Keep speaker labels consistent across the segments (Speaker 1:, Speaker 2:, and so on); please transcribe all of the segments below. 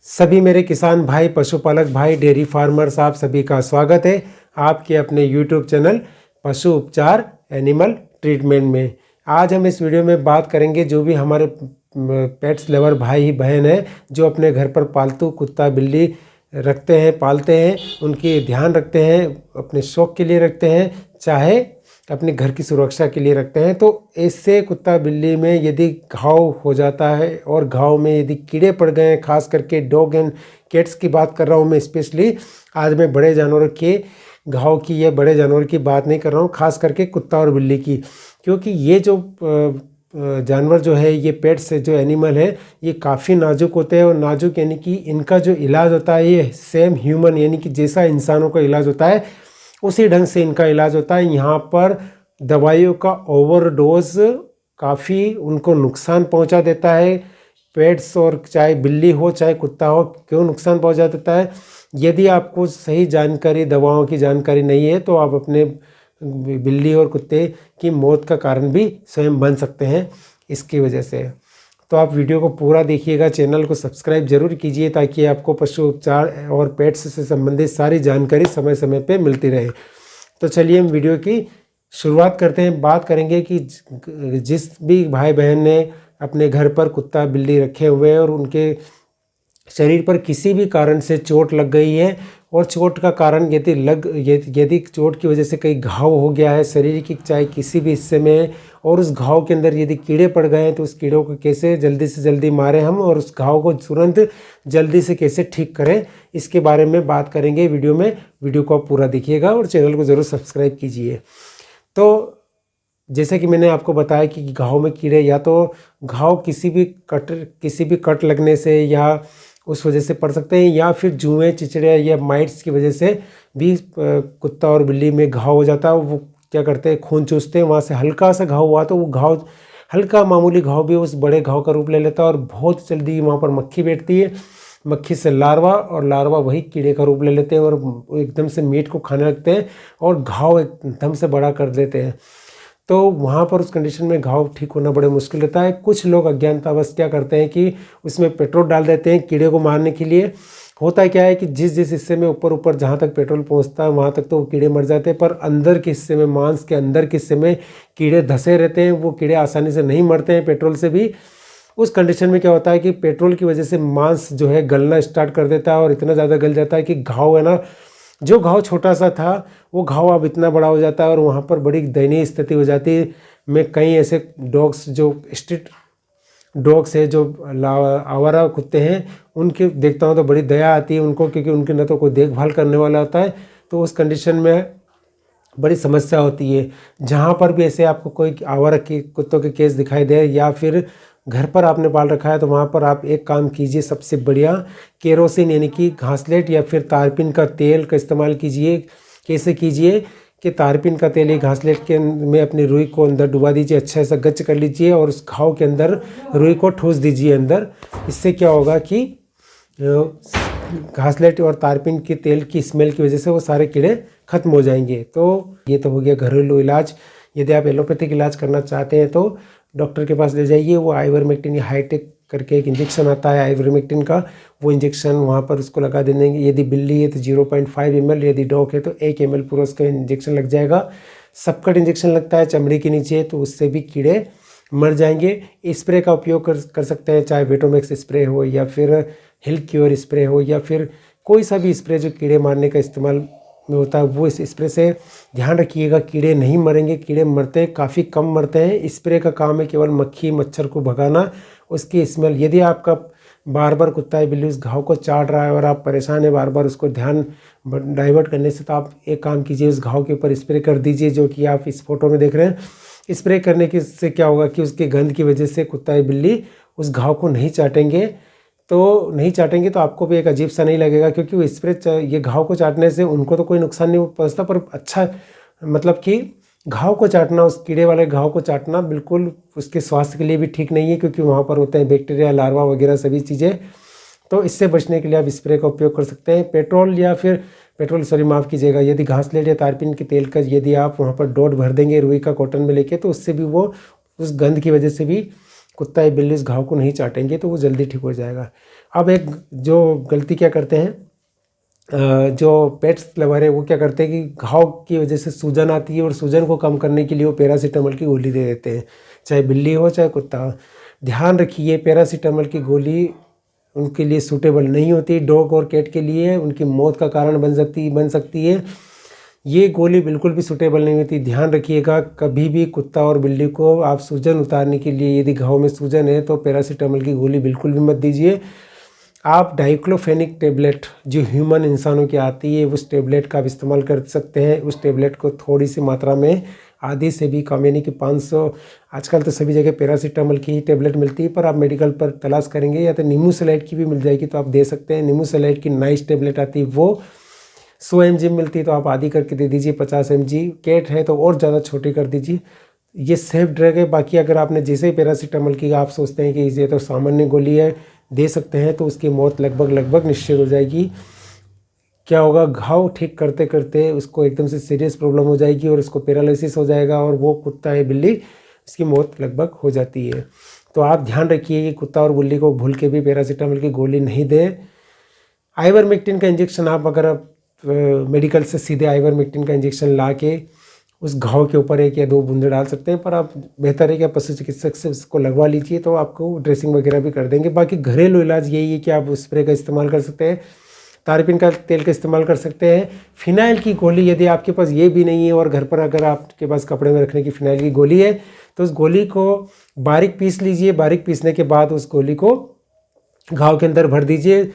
Speaker 1: सभी मेरे किसान भाई, पशुपालक भाई, डेयरी फार्मर्स, आप सभी का स्वागत है आपके अपने YouTube चैनल पशु उपचार एनिमल ट्रीटमेंट में। आज हम इस वीडियो में बात करेंगे जो भी हमारे पेट्स लवर भाई बहन हैं जो अपने घर पर पालतू कुत्ता बिल्ली रखते हैं, पालते हैं, उनकी ध्यान रखते हैं, अपने शौक के लिए रखते हैं, चाहे अपने घर की सुरक्षा के लिए रखते हैं। तो इससे कुत्ता बिल्ली में यदि घाव हो जाता है और घाव में यदि कीड़े पड़ गए हैं, खास करके डॉग एंड कैट्स की बात कर रहा हूँ मैं स्पेशली। आज मैं बड़े जानवरों के घाव की या बड़े जानवर की बात नहीं कर रहा हूँ, खास करके कुत्ता और बिल्ली की, क्योंकि ये जो जानवर जो है, ये पेट्स जो एनिमल है, ये काफ़ी नाजुक होते हैं। और नाजुक यानी कि इनका जो इलाज होता है ये सेम ह्यूमन यानी कि जैसा इंसानों का इलाज होता है उसी ढंग से इनका इलाज होता है। यहाँ पर दवाइयों का ओवरडोज काफ़ी उनको नुकसान पहुँचा देता है। पेट्स और चाहे बिल्ली हो चाहे कुत्ता हो, क्यों नुकसान पहुँचा देता है? यदि आपको सही जानकारी, दवाओं की जानकारी नहीं है, तो आप अपने बिल्ली और कुत्ते की मौत का कारण भी स्वयं बन सकते हैं इसकी वजह से। तो आप वीडियो को पूरा देखिएगा, चैनल को सब्सक्राइब जरूर कीजिए ताकि आपको पशु उपचार और पेट्स से संबंधित सारी जानकारी समय समय पे मिलती रहे। तो चलिए हम वीडियो की शुरुआत करते हैं। बात करेंगे कि जिस भी भाई बहन ने अपने घर पर कुत्ता बिल्ली रखे हुए हैं और उनके शरीर पर किसी भी कारण से चोट लग गई है, और चोट का कारण यदि चोट की वजह से कहीं घाव हो गया है शरीर की चाहे किसी भी हिस्से में, और उस घाव के अंदर यदि कीड़े पड़ गए हैं, तो उस कीड़ों को कैसे जल्दी से जल्दी मारें हम, और उस घाव को तुरंत जल्दी से कैसे ठीक करें, इसके बारे में बात करेंगे वीडियो में। वीडियो को आप पूरा देखिएगा और चैनल को ज़रूर सब्सक्राइब कीजिए। तो जैसे कि मैंने आपको बताया कि घाव में कीड़े, या तो घाव किसी भी कट लगने से या उस वजह से पड़ सकते हैं, या फिर जुएं, चिचड़े या माइट्स की वजह से भी कुत्ता और बिल्ली में घाव हो जाता है। वो क्या करते हैं, खून चूसते हैं, वहाँ से हल्का सा घाव हुआ तो वो घाव, हल्का मामूली घाव भी उस बड़े घाव का रूप ले लेता है, और बहुत जल्दी वहाँ पर मक्खी बैठती है। मक्खी से लार्वा, और लार्वा वही कीड़े का रूप ले लेते हैं और एकदम से मीट को खाने लगते हैं और घाव एकदम से बड़ा कर देते हैं। तो वहाँ पर उस कंडीशन में घाव ठीक होना बड़े मुश्किल रहता है। कुछ लोग अज्ञानतावश क्या करते हैं कि उसमें पेट्रोल डाल देते हैं कीड़े को मारने के लिए। होता क्या है कि जिस हिस्से में ऊपर जहाँ तक पेट्रोल पहुँचता है वहाँ तक तो वो कीड़े मर जाते हैं, पर अंदर के हिस्से में, मांस के अंदर के हिस्से में कीड़े धंसे रहते हैं। वो कीड़े आसानी से नहीं मरते हैं पेट्रोल से भी। उस कंडीशन में क्या होता है कि पेट्रोल की वजह से मांस जो है गलना स्टार्ट कर देता है, और इतना ज़्यादा गल जाता है कि घाव है ना, जो घाव छोटा सा था वो घाव अब इतना बड़ा हो जाता है, और वहाँ पर बड़ी दयनीय स्थिति हो जाती है। मैं कई ऐसे डॉग्स, जो स्ट्रीट डॉग्स है, जो आवारा कुत्ते हैं, उनके देखता हूँ तो बड़ी दया आती है उनको, क्योंकि उनके न तो कोई देखभाल करने वाला होता है। तो उस कंडीशन में बड़ी समस्या होती है। जहाँ पर भी ऐसे आपको कोई आवारा के कुत्तों के केस दिखाई दे, या फिर घर पर आपने पाल रखा है, तो वहाँ पर आप एक काम कीजिए, सबसे बढ़िया केरोसिन यानी कि घासलेट या फिर तारपीन का तेल का इस्तेमाल कीजिए। कैसे कीजिए कि तारपीन का तेल एक घासलेट के में अपनी रुई को अंदर डुबा दीजिए, अच्छा सा गच्च कर लीजिए, और उस घाव के अंदर रुई को ठूस दीजिए अंदर। इससे क्या होगा कि घासलेट और तारपीन के तेल की स्मेल की वजह से वो सारे कीड़े खत्म हो जाएंगे। तो ये तो हो गया घरेलू इलाज। यदि आप एलोपैथिक इलाज करना चाहते हैं तो डॉक्टर के पास ले जाइए। वो आइवरमेक्टिन या हाईटेक करके एक इंजेक्शन आता है आइवरमेक्टिन का, वो इंजेक्शन वहाँ पर उसको लगा देंगे। यदि बिल्ली है तो 0.5 ml, यदि डॉग है तो 1 ml पूरा उसका इंजेक्शन लग जाएगा। सबकट इंजेक्शन लगता है चमड़ी के नीचे, तो उससे भी कीड़े मर जाएंगे। स्प्रे का उपयोग कर सकते हैं, चाहे वेटोमैक्स स्प्रे हो या फिर हिल क्योर स्प्रे हो, या फिर कोई सा भी स्प्रे जो कीड़े मारने का इस्तेमाल में होता है, वो इस स्प्रे से ध्यान रखिएगा। कीड़े नहीं मरेंगे, कीड़े मरते हैं, काफ़ी कम मरते हैं। स्प्रे का काम है केवल मक्खी मच्छर को भगाना, उसकी स्मेल। यदि आपका बार बार कुत्ता है बिल्ली उस घाव को चाट रहा है और आप परेशान है बार बार उसको ध्यान डाइवर्ट करने से, तो आप एक काम कीजिए, उस घाव के ऊपर स्प्रे कर दीजिए, जो कि आप इस फोटो में देख रहे हैं। स्प्रे करने की से क्या होगा कि उसकी गंध की वजह से कुत्ता है बिल्ली उस घाव को नहीं चाटेंगे। तो आपको भी एक अजीब सा नहीं लगेगा, क्योंकि वो ये घाव को चाटने से उनको तो कोई नुकसान नहीं पहुंचता, पर अच्छा मतलब कि घाव को चाटना, उस कीड़े वाले घाव को चाटना बिल्कुल उसके स्वास्थ्य के लिए भी ठीक नहीं है, क्योंकि वहाँ पर होते हैं बैक्टीरिया, लार्वा वगैरह सभी चीज़ें। तो इससे बचने के लिए आप स्प्रे का उपयोग कर सकते हैं। माफ़ कीजिएगा, यदि घासलेट या तारपीन के तेल का यदि आप वहाँ पर डोट भर देंगे रुई का कॉटन में लेके, तो उससे भी वो उस गंध की वजह से भी कुत्ता या बिल्ली उस घाव को नहीं चाटेंगे तो वो जल्दी ठीक हो जाएगा। अब एक जो गलती क्या करते हैं जो पेट्स लवर है वो क्या करते हैं कि घाव की वजह से सूजन आती है और सूजन को कम करने के लिए वो पैरासीटामोल की गोली दे देते हैं, चाहे बिल्ली हो चाहे कुत्ता हो। ध्यान रखिए पैरासीटामोल की गोली उनके लिए सूटेबल नहीं होती, डॉग और कैट के लिए उनकी मौत का कारण बन सकती है। ये गोली बिल्कुल भी सूटेबल नहीं होती। ध्यान रखिएगा कभी भी कुत्ता और बिल्ली को आप सूजन उतारने के लिए यदि घाव में सूजन है तो पैरासीटामोल की गोली बिल्कुल भी मत दीजिए। आप डाइक्लोफेनिक टेबलेट जो ह्यूमन इंसानों की आती है उस टेबलेट का आप इस्तेमाल कर सकते हैं। उस टेबलेट को थोड़ी सी मात्रा में, आधी से भी कम, यानी कि 500, आजकल तो सभी जगह पैरासीटामोल की ही टेबलेट मिलती है, पर आप मेडिकल पर तलाश करेंगे या तो नीमू सेलाइट की भी मिल जाएगी तो आप दे सकते हैं। नीमू सेलाइट की नाइस टेबलेट आती है, वो 100 mg मिलती है तो आप आधी करके दे दीजिए 50 mg। कैट है तो और ज़्यादा छोटी कर दीजिए। ये सेफ ड्रग है। बाकी अगर आपने जैसे ही पैरासीटामोल की आप सोचते हैं कि ये तो सामान्य गोली है, दे सकते हैं, तो उसकी मौत लगभग निश्चित हो जाएगी। क्या होगा, घाव ठीक करते करते उसको एकदम से सीरियस प्रॉब्लम हो जाएगी और उसको पैरालिसिस हो जाएगा और वो कुत्ता है बिल्ली इसकी मौत लगभग हो जाती है। तो आप ध्यान रखिए कि कुत्ता और बिल्ली को भूल के भी पैरासीटामोल की गोली नहीं दें। आइवरमेक्टिन का इंजेक्शन आप अगर मेडिकल से सीधे आइवरमेक्टिन का इंजेक्शन ला के उस घाव के ऊपर 1 या 2 बूंदे डाल सकते हैं, पर आप बेहतर है कि आप पशु चिकित्सक से उसको लगवा लीजिए तो आपको ड्रेसिंग वगैरह भी कर देंगे। बाकी घरेलू इलाज यही है कि आप स्प्रे का इस्तेमाल कर सकते हैं, तारपीन का तेल का इस्तेमाल कर सकते हैं। फिनाइल की गोली यदि आपके पास ये भी नहीं है और घर पर अगर आपके पास कपड़े में रखने की फिनाइल की गोली है तो उस गोली को बारीक पीस लीजिए। बारीक पीसने के बाद उस गोली को घाव के अंदर भर दीजिए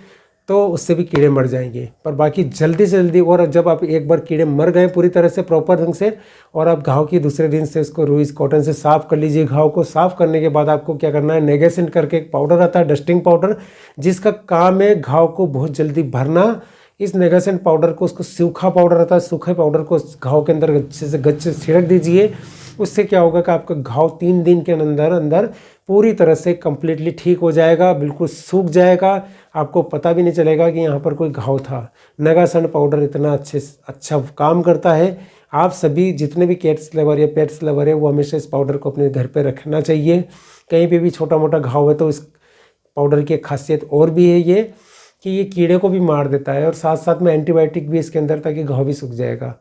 Speaker 1: तो उससे भी कीड़े मर जाएंगे। पर बाकी जल्दी से जल्दी, और जब आप एक बार कीड़े मर गए पूरी तरह से प्रॉपर ढंग से, और आप घाव की दूसरे दिन से उसको रुई कॉटन से साफ़ कर लीजिए। घाव को साफ़ करने के बाद आपको क्या करना है, नेगेसिन करके एक पाउडर आता है, डस्टिंग पाउडर, जिसका काम है घाव को बहुत जल्दी भरना। इस नेगेसिन पाउडर को, उसको सूखा पाउडर आता है, सूखे पाउडर को घाव के अंदर गच्चे से छिड़क दीजिए। उससे क्या होगा कि आपका घाव 3 दिन के अंदर पूरी तरह से कंप्लीटली ठीक हो जाएगा, बिल्कुल सूख जाएगा। आपको पता भी नहीं चलेगा कि यहाँ पर कोई घाव था। नेगेसिन पाउडर इतना अच्छा काम करता है। आप सभी जितने भी कैट्स लवर या पेट्स लवर है वो हमेशा इस पाउडर को अपने घर पे रखना चाहिए। कहीं पे भी छोटा मोटा घाव है तो इस पाउडर की एक खासियत और भी है ये कि ये कीड़े को भी मार देता है और साथ साथ में एंटीबायोटिक भी इसके अंदर, ताकि घाव भी सूख जाएगा।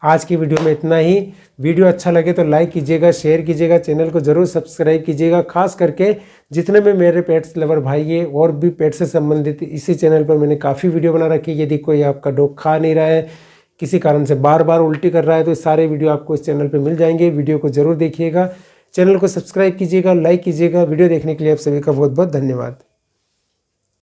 Speaker 1: आज की वीडियो में इतना ही। वीडियो अच्छा लगे तो लाइक कीजिएगा, शेयर कीजिएगा, चैनल को ज़रूर सब्सक्राइब कीजिएगा। खास करके जितने में मेरे पेट्स लवर भाई है और भी पेट से संबंधित, इसी चैनल पर मैंने काफ़ी वीडियो बना रखी है। यदि कोई आपका डॉग खा नहीं रहा है, किसी कारण से बार बार उल्टी कर रहा है, तो सारे वीडियो आपको इस चैनल पर मिल जाएंगे। वीडियो को ज़रूर देखिएगा, चैनल को सब्सक्राइब कीजिएगा, लाइक कीजिएगा। वीडियो देखने के लिए आप सभी का बहुत बहुत धन्यवाद।